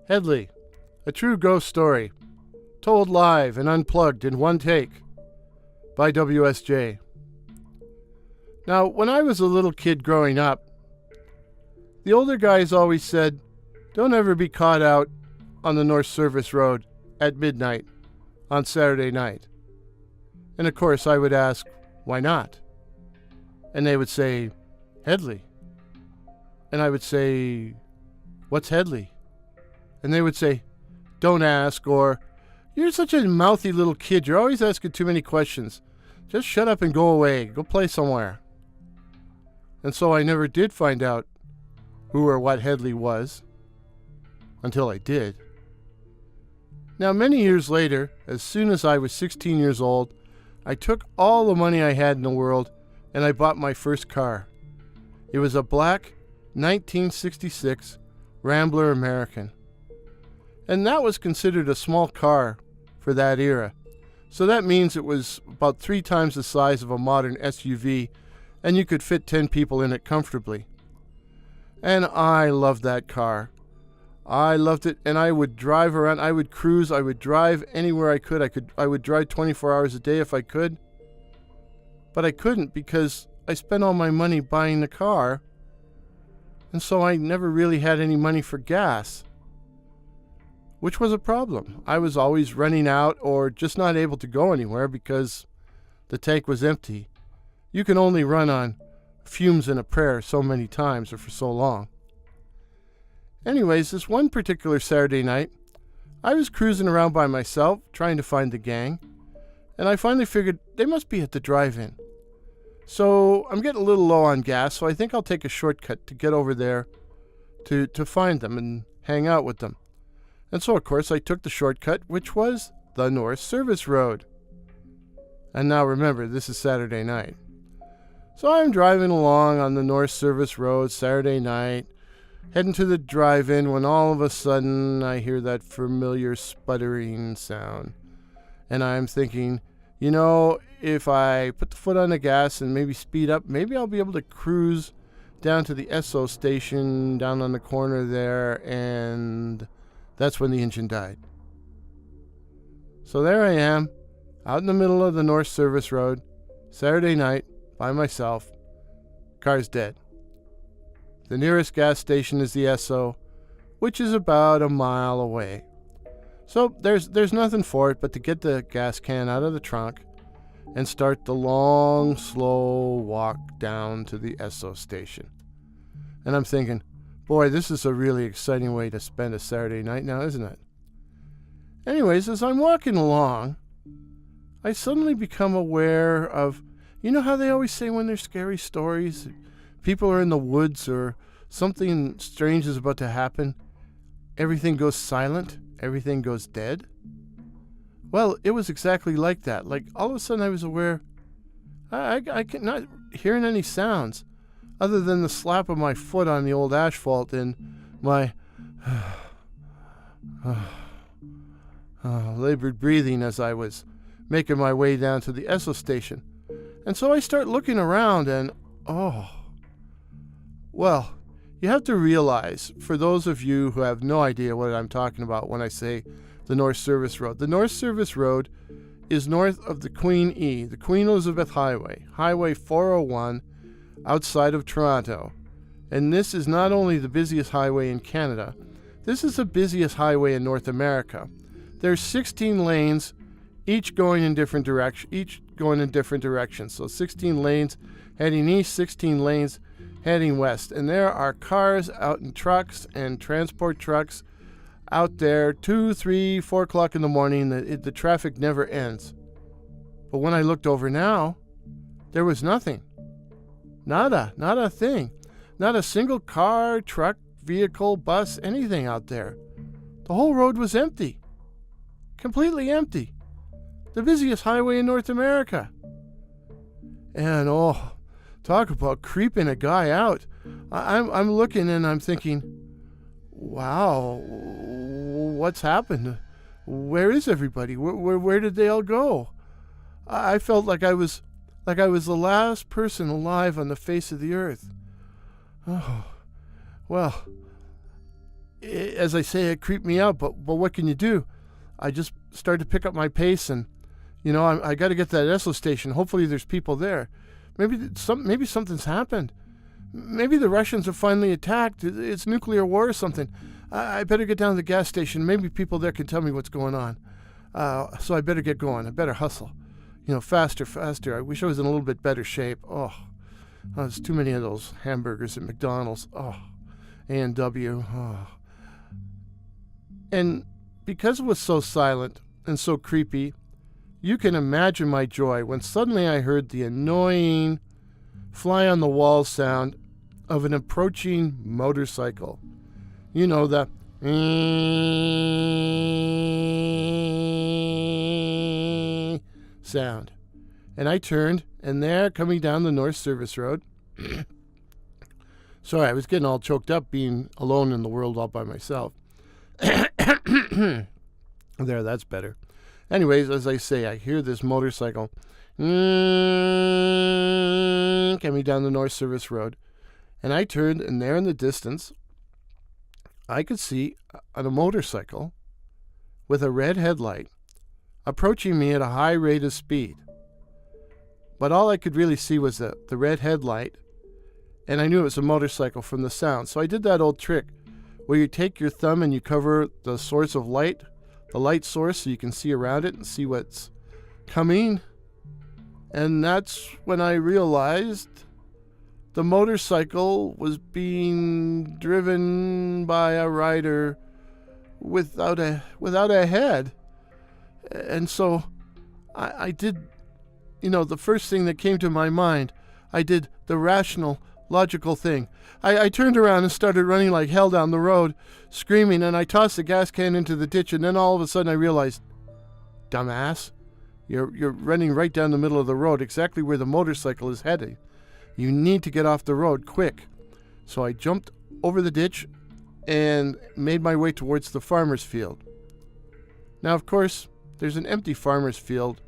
Headley, a true ghost story, told live and unplugged in one take, by WSJ. Now, when I was a little kid growing up, the older guys always said, don't ever be caught out on the North Service Road at midnight on Saturday night. And of course I would ask, why not? And they would say, Headley. And I would say, what's Headley? And they would say, don't ask, or you're such a mouthy little kid, you're always asking too many questions. Just shut up and go away, go play somewhere. And so I never did find out who or what Headley was, until I did. Now, many years later, as soon as I was 16 years old, I took all the money I had in the world and I bought my first car. It was a black 1966 Rambler American. And that was considered a small car for that era. So that means it was about 3 times the size of a modern SUV, and you could fit 10 people in it comfortably. And I loved that car. I loved it, and I would drive around, I would cruise, I would drive anywhere I could. I would drive 24 hours a day if I could. But I couldn't because I spent all my money buying the car, and so I never really had any money for gas, which was a problem. I was always running out or just not able to go anywhere because the tank was empty. You can only run on fumes and a prayer so many times or for so long. Anyways, this one particular Saturday night, I was cruising around by myself trying to find the gang, and I finally figured they must be at the drive-in. So I'm getting a little low on gas, so I think I'll take a shortcut to get over there to find them and hang out with them. And so, of course, I took the shortcut, which was the North Service Road. And now remember, this is Saturday night. So I'm driving along on the North Service Road Saturday night, heading to the drive-in, when all of a sudden I hear that familiar sputtering sound. And I'm thinking, you know, if I put the foot on the gas and maybe speed up, maybe I'll be able to cruise down to the Esso station down on the corner there, and that's when the engine died. So there I am, out in the middle of the North Service Road, Saturday night, by myself. Car's dead. The nearest gas station is the Esso, which is about a mile away. So there's nothing for it but to get the gas can out of the trunk and start the long, slow walk down to the Esso station. And I'm thinking, boy, this is a really exciting way to spend a Saturday night now, isn't it? Anyways, as I'm walking along, I suddenly become aware of, you know how they always say when there's scary stories, people are in the woods or something strange is about to happen, everything goes silent, everything goes dead? Well, it was exactly like that. Like, all of a sudden I was aware, I could not hearing any sounds other than the slap of my foot on the old asphalt and my labored breathing as I was making my way down to the Esso station. And so I start looking around and, well, you have to realize, for those of you who have no idea what I'm talking about when I say the North Service Road, the North Service Road is north of the Queen E, the Queen Elizabeth Highway, Highway 401, outside of Toronto. And this is not only the busiest highway in Canada, this is the busiest highway in North America. There's 16 lanes, each going in different directions. So 16 lanes heading east, 16 lanes heading west. And there are cars out in trucks and transport trucks out there 2, 3, 4 o'clock in the morning. The traffic never ends. But when I looked over now, there was nothing. Not a thing. Not a single car, truck, vehicle, bus, anything out there. The whole road was empty. Completely empty. The busiest highway in North America. And talk about creeping a guy out. I'm looking and I'm thinking, wow, what's happened? Where is everybody? Where did they all go? I felt like I was the last person alive on the face of the earth. Oh, well, as I say, it creeped me out, but what can you do? I just started to pick up my pace, and, I got to get to that Esso station. Hopefully there's people there. Maybe something's happened. Maybe the Russians have finally attacked. It's nuclear war or something. I better get down to the gas station. Maybe people there can tell me what's going on. So I better get going. I better hustle. Faster. I wish I was in a little bit better shape. There's too many of those hamburgers at McDonald's. A&W. And because it was so silent and so creepy, you can imagine my joy when suddenly I heard the annoying fly-on-the-wall sound of an approaching motorcycle. The sound. And I turned, and there, coming down the North Service Road... Sorry, I was getting all choked up being alone in the world all by myself. There, that's better. Anyways, as I say, I hear this motorcycle coming down the North Service Road. And I turned, and there in the distance, I could see a motorcycle with a red headlight approaching me at a high rate of speed. But all I could really see was the red headlight, and I knew it was a motorcycle from the sound. So I did that old trick where you take your thumb and you cover the source of light, the light source, so you can see around it and see what's coming. And that's when I realized the motorcycle was being driven by a rider without a head. And so I did, the first thing that came to my mind, I did the rational, logical thing. I turned around and started running like hell down the road, screaming, and I tossed the gas can into the ditch, and then all of a sudden I realized, dumbass, you're running right down the middle of the road, exactly where the motorcycle is heading. You need to get off the road quick. So I jumped over the ditch and made my way towards the farmer's field. Now, of course, there's an empty farmer's field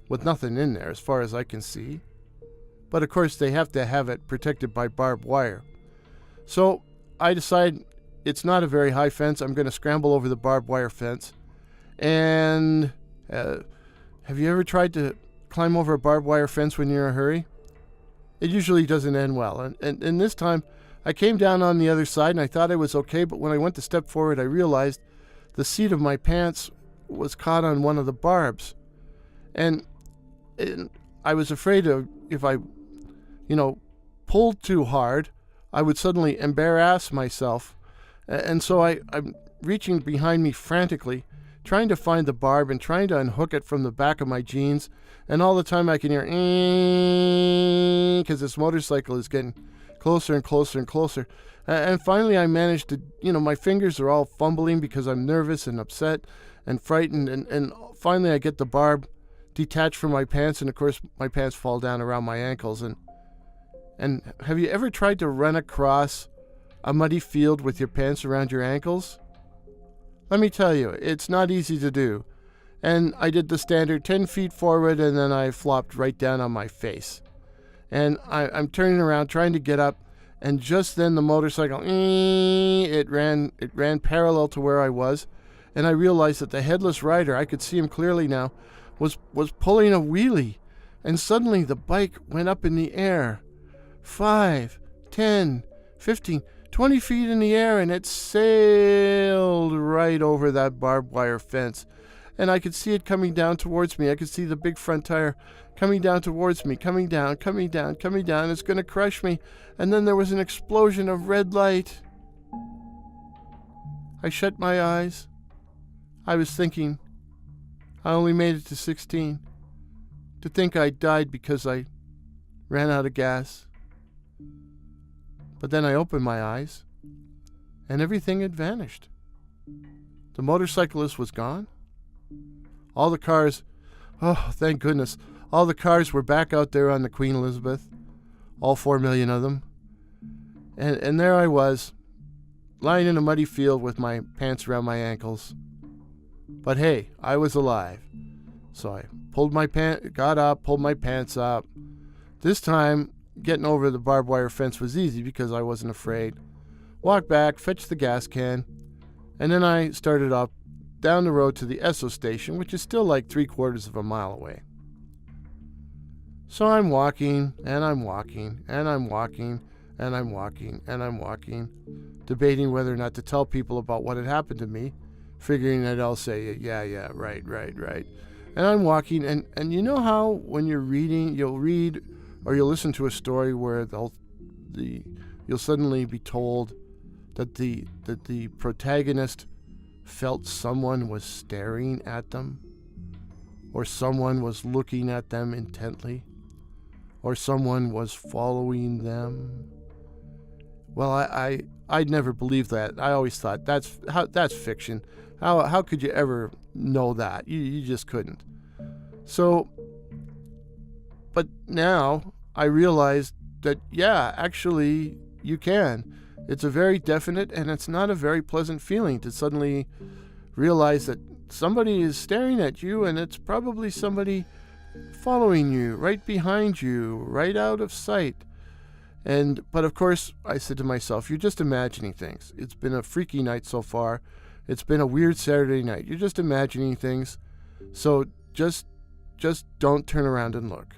with nothing in there as far as I can see. But of course, they have to have it protected by barbed wire. So I decide it's not a very high fence. I'm going to scramble over the barbed wire fence. And have you ever tried to climb over a barbed wire fence when you're in a hurry? It usually doesn't end well. And this time, I came down on the other side, and I thought I was okay. But when I went to step forward, I realized the seat of my pants was caught on one of the barbs. And I was afraid of, if I pulled too hard, I would suddenly embarrass myself. And so I'm reaching behind me frantically, trying to find the barb and trying to unhook it from the back of my jeans. And all the time I can hear, because this motorcycle is getting closer and closer and closer. And finally I managed to, my fingers are all fumbling because I'm nervous and upset and frightened. And finally I get the barb detached from my pants, and of course my pants fall down around my ankles. And have you ever tried to run across a muddy field with your pants around your ankles? Let me tell you, it's not easy to do. And I did the standard 10 feet forward, and then I flopped right down on my face. And I'm turning around, trying to get up, and just then the motorcycle, it ran parallel to where I was, and I realized that the headless rider, I could see him clearly now, was pulling a wheelie, and suddenly the bike went up in the air. 5, 10, 15, 20 feet in the air, and it sailed right over that barbed wire fence. And I could see it coming down towards me. I could see the big front tire coming down towards me, coming down. It's going to crush me. And then there was an explosion of red light. I shut my eyes. I was thinking, I only made it to 16. To think I died because I ran out of gas. But then I opened my eyes, and everything had vanished. The motorcyclist was gone. All the cars, oh, thank goodness, all the cars were back out there on the Queen Elizabeth, all 4 million of them. And there I was, lying in a muddy field with my pants around my ankles. But hey, I was alive. So I got up, pulled my pants up. This time, getting over the barbed wire fence was easy because I wasn't afraid. Walked back, fetched the gas can, And then I started up down the road to the Esso station, which is still like 3/4 of a mile away. So I'm walking, and I'm walking, and I'm walking, and I'm walking, and I'm walking, debating whether or not to tell people about what had happened to me, figuring that I'll say, yeah, right. And I'm walking, and you know how when you're reading, you'll read or you'll listen to a story where you'll suddenly be told that the protagonist felt someone was staring at them, or someone was looking at them intently, or someone was following them. Well, I'd never believed that. I always thought that's fiction. How could you ever know that? You just couldn't. So, but now I realized that, yeah, actually you can. It's a very definite, and it's not a very pleasant feeling to suddenly realize that somebody is staring at you, and it's probably somebody following you, right behind you, right out of sight. But of course, I said to myself, you're just imagining things. It's been a freaky night so far. It's been a weird Saturday night. You're just imagining things. So just don't turn around and look.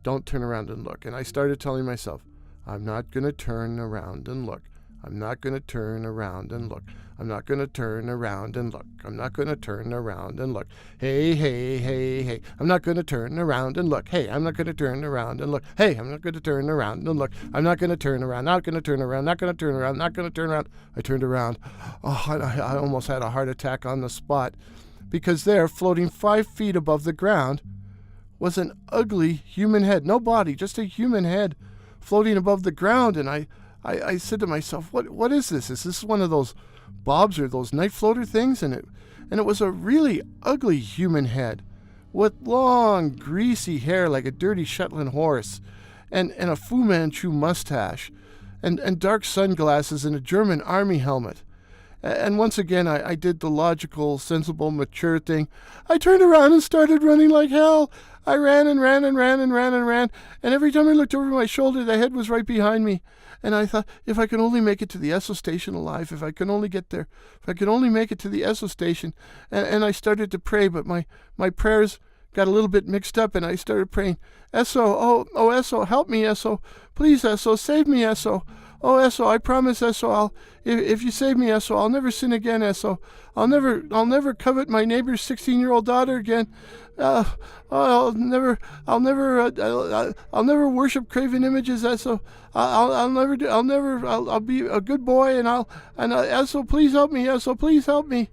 Don't turn around and look. And I started telling myself, I'm not going to turn around and look. I'm not going to turn around and look. I'm not going to turn around and look. I'm not going to turn around and look. Hey. I'm not going to turn around and look. Hey, I'm not going to turn around and look. Hey, I'm not going to turn around and look. I'm not going to turn around. Not going to turn around. Not going to turn around. Not going to turn around. I turned around. Oh, I almost had a heart attack on the spot, because there, floating 5 feet above the ground, was an ugly human head. No body, just a human head floating above the ground. And I said to myself, what is this? Is this one of those bobs or those night floater things? And it was a really ugly human head with long, greasy hair like a dirty Shetland horse, and a Fu Manchu mustache, and dark sunglasses and a German army helmet. And once again, I did the logical, sensible, mature thing. I turned around and started running like hell. I ran. And every time I looked over my shoulder, the head was right behind me. And I thought, if I could only make it to the Esso station alive, if I could only get there, if I could only make it to the Esso station. And I started to pray, but my prayers got a little bit mixed up, and I started praying, Esso, oh Esso, help me, Esso. Please, Esso, save me, Esso. Oh, Esso, I promise, Esso, if you save me, Esso, I'll never sin again, Esso. I'll never covet my neighbor's 16-year-old daughter again. I'll never worship graven images, Esso. I'll be a good boy, and Esso, please help me, Esso, please help me.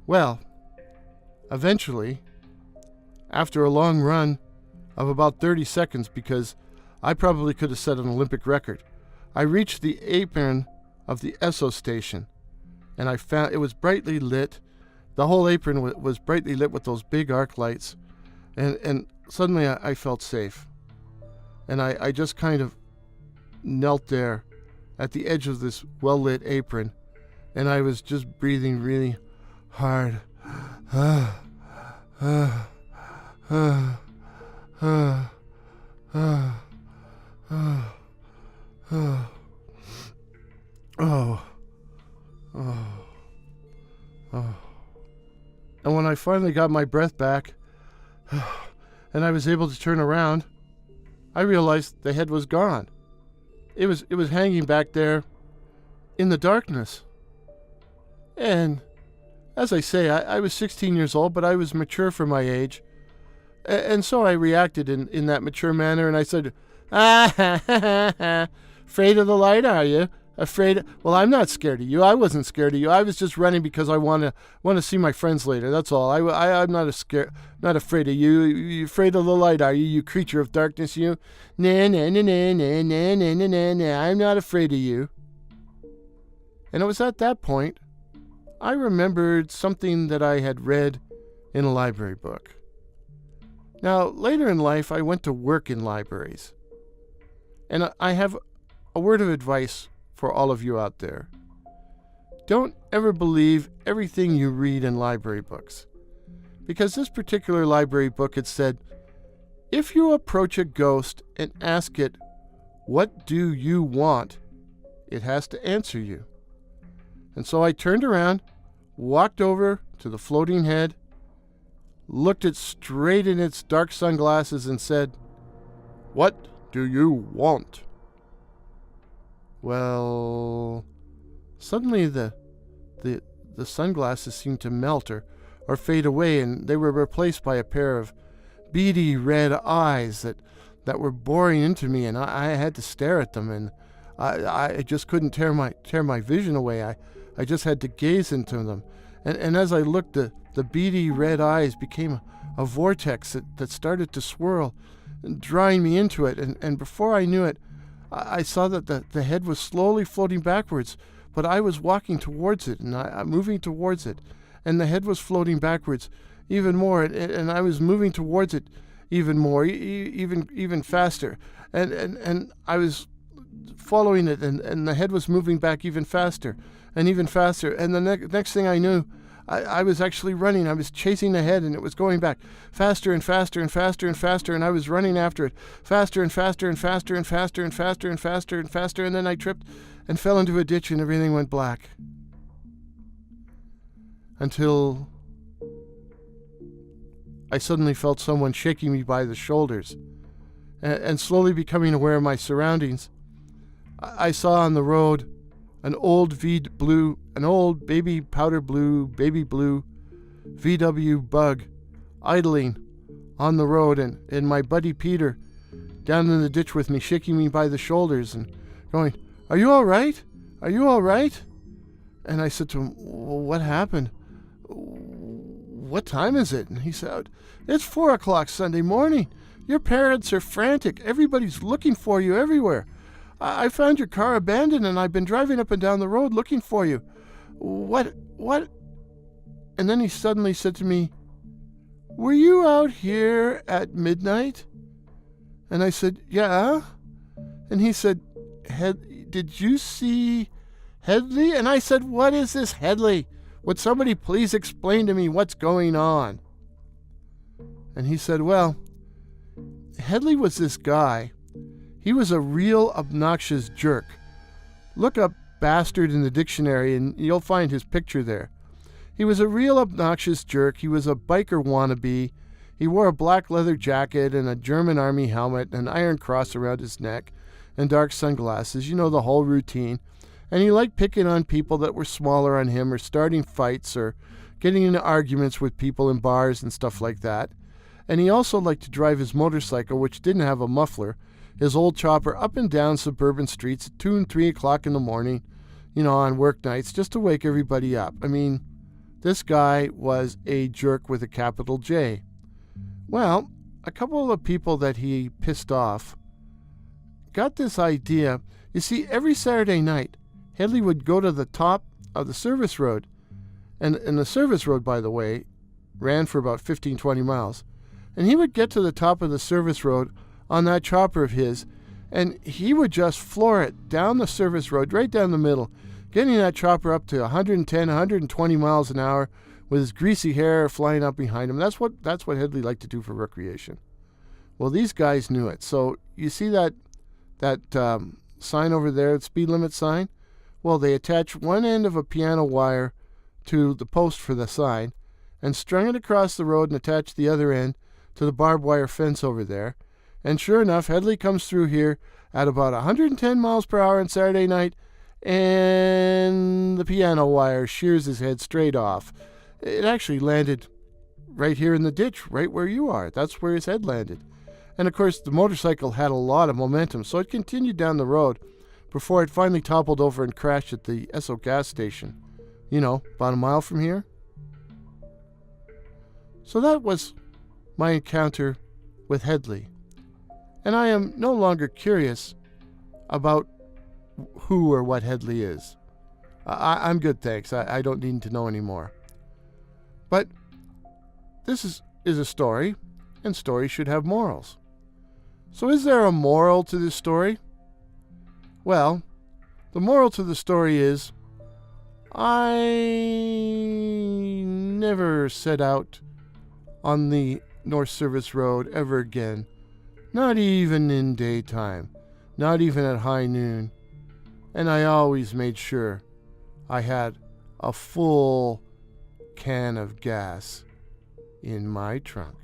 Well, eventually, after a long run of about 30 seconds, because I probably could have set an Olympic record, I reached the apron of the Esso station, and I found it was brightly lit. The whole apron was brightly lit with those big arc lights, and suddenly I felt safe. And I just kind of knelt there at the edge of this well-lit apron, and I was just breathing really hard. And when I finally got my breath back, and I was able to turn around, I realized the head was gone. It was hanging back there in the darkness. And as I say, I was 16 years old, but I was mature for my age. And so I reacted in that mature manner, and I said, afraid of the light, are you? Afraid? Well, I'm not scared of you. I wasn't scared of you. I was just running because I want to see my friends later. That's all. I'm not afraid of you. You afraid of the light, are you? You creature of darkness, you? Nah. I'm not afraid of you. And it was at that point I remembered something that I had read in a library book. Now, later in life, I went to work in libraries. And I have a word of advice for all of you out there. Don't ever believe everything you read in library books. Because this particular library book, it said, if you approach a ghost and ask it, what do you want? It has to answer you. And so I turned around, walked over to the floating head, looked it straight in its dark sunglasses and said, "What do you want?" Well, suddenly the sunglasses seemed to melt or fade away, and they were replaced by a pair of beady red eyes that were boring into me, and I had to stare at them, and I just couldn't tear my vision away. I just had to gaze into them. And as I looked, the beady red eyes became a vortex that started to swirl, drawing me into it. And before I knew it, I saw that the head was slowly floating backwards, but I was walking towards it, and I'm moving towards it. And the head was floating backwards even more, and I was moving towards it even more, even faster. And I was following it, and the head was moving back even faster and even faster. And the next thing I knew, I was actually running. I was chasing the head, and it was going back faster and faster and faster and faster, and I was running after it faster and faster and faster and faster and faster and faster and faster, and then I tripped and fell into a ditch, and everything went black. Until I suddenly felt someone shaking me by the shoulders, and slowly becoming aware of my surroundings, I saw on the road an old baby powder blue VW bug idling on the road, and my buddy Peter down in the ditch with me, shaking me by the shoulders and going, "Are you all right? Are you all right?" And I said to him, "Well, what happened? What time is it?" And he said, "It's 4 o'clock Sunday morning. Your parents are frantic. Everybody's looking for you everywhere. I found your car abandoned, and I've been driving up and down the road looking for you. What? And then he suddenly said to me, "Were you out here at midnight?" And I said, "Yeah." And he said, "Did you see Headley?" And I said, "What is this Headley? Would somebody please explain to me what's going on?" And he said, "Well, Headley was this guy. He was a real obnoxious jerk. Look up bastard in the dictionary and you'll find his picture there. He was a real obnoxious jerk. He was a biker wannabe. He wore a black leather jacket and a German army helmet, an iron cross around his neck, and dark sunglasses. You know, the whole routine. And he liked picking on people that were smaller on him, or starting fights, or getting into arguments with people in bars and stuff like that. And he also liked to drive his motorcycle, which didn't have a muffler, his old chopper, up and down suburban streets at 2 and 3 o'clock in the morning, you know, on work nights, just to wake everybody up. I mean, this guy was a jerk with a capital J. Well, a couple of the people that he pissed off got this idea. You see, every Saturday night, Headley would go to the top of the service road. And the service road, by the way, ran for about 15-20 miles. And he would get to the top of the service road on that chopper of his, and he would just floor it down the service road, right down the middle, getting that chopper up to 110, 120 miles an hour with his greasy hair flying up behind him. That's what Headley liked to do for recreation. Well, these guys knew it. So you see that sign over there, the speed limit sign? Well, they attach one end of a piano wire to the post for the sign and strung it across the road and attach the other end to the barbed wire fence over there. And sure enough, Headley comes through here at about 110 miles per hour on Saturday night, and the piano wire shears his head straight off. It actually landed right here in the ditch, right where you are. That's where his head landed. And of course, the motorcycle had a lot of momentum, so it continued down the road before it finally toppled over and crashed at the Esso gas station. You know, about a mile from here. So that was my encounter with Headley. And I am no longer curious about who or what Headley is. I'm good, thanks. I don't need to know anymore. But this is a story, and stories should have morals. So is there a moral to this story? Well, the moral to the story is, I never set out on the North Service Road ever again. Not even in daytime, not even at high noon. And I always made sure I had a full can of gas in my trunk.